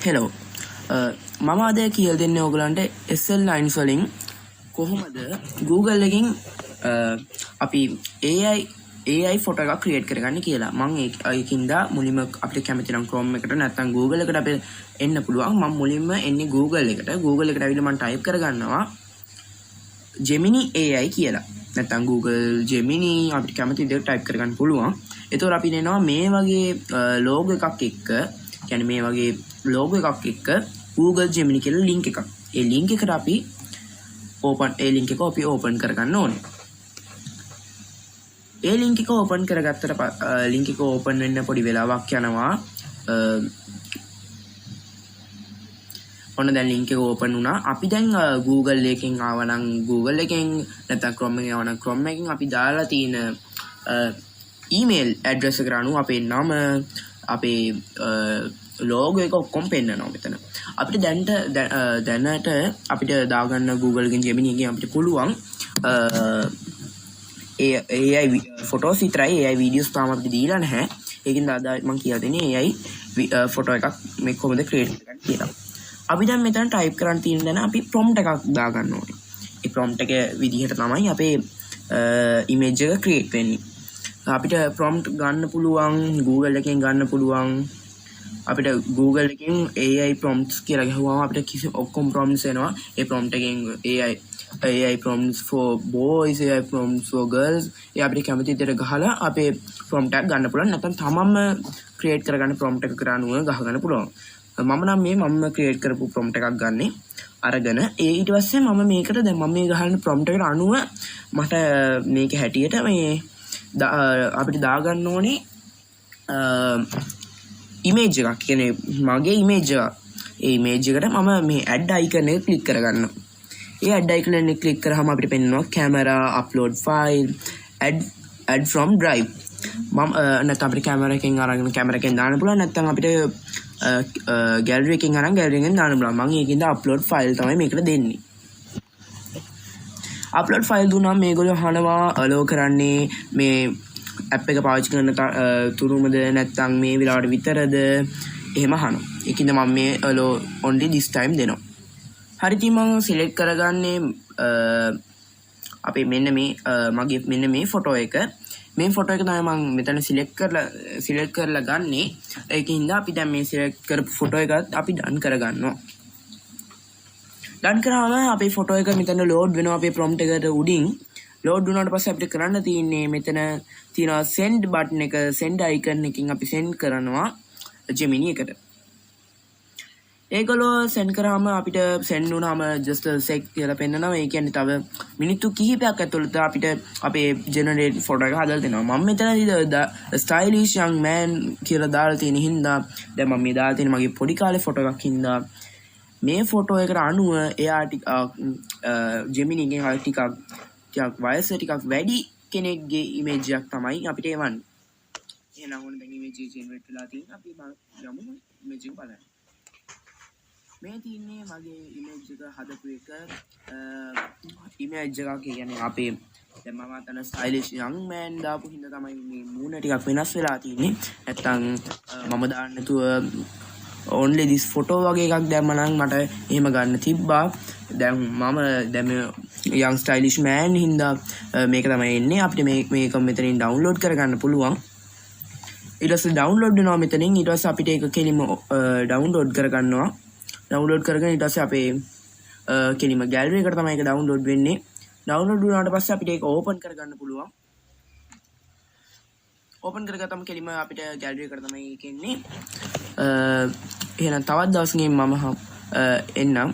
Hello මම අද කියල් දෙන්න ඕගලන්ට SL ලයින්ස් වලින් කොහොමද Google එකකින් අපි AI ෆොටෝ එකක් ක්‍රියේට් කරගන්න කියලා. මම ඒකින්ද මුලින්ම අපිට කැමති නම් Chrome එකට නැත්නම් Google එකට අපිට එන්න පුළුවන්. මම මුලින්ම එන්නේ Google එකට. Google එකට ඇවිල්ලා මම ටයිප් කරගන්නවා Gemini AI කියලා. නැත්නම් Google Gemini අපිට කැමති විදිහට ටයිප් කරගන්න පුළුවන්. එතකොට අපි එනවා මේ වගේ ලෝගෝ එකක් එක්ක, කියන්නේ මේ වගේ ලෝගෝ එකක් එක්ක Google Gemini කියලා ලින්ක් එකක්. ඒ ලින්ක් එකට අපි ඕපන් කරගන්න ඕනේ. ඒ ලින්ක් එක ඕපන් කරගත්තට ලින්ක් එක ඕපන් වෙන්න පොඩි වෙලාවක් යනවා. ඔන්න දැන් ලින්ක් එක ඕපන් වුණා. අපි දැන් Google එකෙන් ආවනම් Google එකෙන් නැත්නම් Chrome එකෙන් ආවනම් Chrome එකෙන් අපි දාලා තියෙන ඊමේල් ඇඩ්‍රස් එකට අනුව අපේ නම අපේ ලෝගෝ එක ඔක්කොම පෙන්නනවා මෙතන. අපිට දැනට අපිට දාගන්න Google එකෙන් Gemini එකෙන් අපිට පුළුවන් AI ෆොටෝස් විතරයි. AI වීඩියෝස් තාම අපිට දීලා නැහැ. ඒකින්ද අද මම කියලා දෙන්නේ AI ෆොටෝ එකක් මේ කොහොමද ක්‍රියේට් කරන්න කියලා. අපි දැන් මෙතන ටයිප් කරන්න තියෙන දන අපි ප්‍රොම්ප්ට් එකක් දාගන්න ඕනේ. ඒ ප්‍රොම්ප්ට් එක විදිහට තමයි අපේ ඉමේජ් එක ක්‍රියේට් වෙන්නේ. අපිට ප්‍රොම්ප්ට් ගන්න පුළුවන් Google එකෙන් ගන්න පුළුවන්. අපිට Google එකෙන් AI prompts කියලා ගහුවාම අපිට ඔක්කොම prompts එනවා. ඒ prompt එකෙන් AI prompts for boys, AI prompts for girls. ඒ අපිට කැමති විදිහට ගහලා අපේ prompt එකක් ගන්න පුළුවන්. නැත්නම් තමන්ම create කරගන්න prompt එකකට අනුව ගහගන්න පුළුවන්. මම create කරපු prompt එකක් ගන්නෙ අරගෙන ඊට පස්සේ මම මේකට දැන් මම මේ ගහන prompt එකට අනුව මට මේක හැටියට මේ අපිට දාගන්න ඕනේ ඉමේජ් එකක්. කියන්නේ මගේ ඉමේජ් එක. ඒ ඉමේජ් එකට මම මේ ඇඩ් අයිකන් එක ක්ලික් කරගන්නවා. ඒ ඇඩ් අයිකන් එක ක්ලික් කරාම අපිට පෙන්නනවා camera, upload file, add from drive. මම නැත්නම් අපිට කැමරා එකෙන් අරගෙන කැමරා එකෙන් දාන්න පුළුවන්. නැත්නම් අපිට gallery එකෙන් අරන් gallery එකෙන් දාන්න පුළුවන්. මම ඒකින්ද upload file තමයි මේකට දෙන්නේ. upload file දුන්නාම මේගොල්ලෝ අහනවා allow කරන්නේ මේ ඇප් එක පාවිච්චි කරන තුරුමද නැත්නම් මේ වෙලාවට විතරද එහෙම අහනවා. ඒකින්ද මම මේ allow only this time දෙනවා. හරි ඉතින් මම සිලෙක්ට් කරගන්නේ අපේ මෙන්න මේ මගේ මෙන්න මේ ෆොටෝ එක. මේ ෆොටෝ එක තමයි මම මෙතන සිලෙක්ට් කරලා ගන්නෙ. ඒකින්ද අපි දැන් මේ සිලෙක්ට් කරපු ෆොටෝ එකත් අපි ඩන් කරගන්නවා. ඩන් කරාම අපේ ෆොටෝ එක මෙතන ලෝඩ් වෙනවා අපේ ප්‍රොම්ප්ට් එකට උඩින්. ලෝඩ් වුණාට පස්සේ අපිට කරන්න තියෙන්නේ මෙතන තියෙනවා send button එක, send icon එකකින් අපි send කරනවා Gemini එකට. ඒගොල්ලෝ send කරාම අපිට send වුණාම just a sec කියලා පෙන්නනවා. ඒ කියන්නේ තව මිනිත්තු කිහිපයක් ඇතුළත අපිට අපේ generate photo එක හදලා දෙනවා. මම මෙතනදී stylish young man කියලා දාලා තියෙන හින්දා දැන් මම මේ දාලා තියෙන මගේ පොඩි කාලේ ෆොටෝ එකක් හින්දා මේ ෆොටෝ එකට අනුව එයා Gemini එකෙන් ටිකක් වයස ටිකක් වැඩි කෙනෙක්ගේ ඉමේජ් එකක් තමයි අපිට එවන්නේ. එහෙනම් ඕන දැන් ඉමේජ් එක ජෙනරේට් වෙලා තියෙන අපි යමු ඉමේජ් එක බලන්න. මේ තියෙන්නේ මගේ ඉමේජ් එක හදපු එක ඉමේජ් එකක්. කියන්නේ අපේ දැන් මම අතන ස්ටයිලිෂ් යං මෑන් දාපු හින්දා තමයි මේ මූණ ටිකක් වෙනස් වෙලා තියෙන්නේ. නැත්තම් මම දාන්න නැතුව only this photo වගේ එකක් දැම්ම නම් මට එහෙම ගන්න තිබ්බා. දැන් young stylish man හින්දා මේක තමයි එන්නේ. අපිට මේක මෙතනින් download කරගන්න පුළුවන්. ඊට පස්සේ download වෙනවා මෙතනින්. ඊට පස්සේ අපිට ඒක කෙලිම download කරගන්නවා. download කරගෙන ඊට පස්සේ අපේ කෙලිම gallery එකට තමයි ඒක download වෙන්නේ. download වුණාට පස්සේ අපිට ඒක open කරගන්න පුළුවන්. open කරගත්තම කෙලිම අපිට gallery එකට තමයි ඒක එන්නේ. එහෙනම් තවත් දවසකින් මම එන්නම්.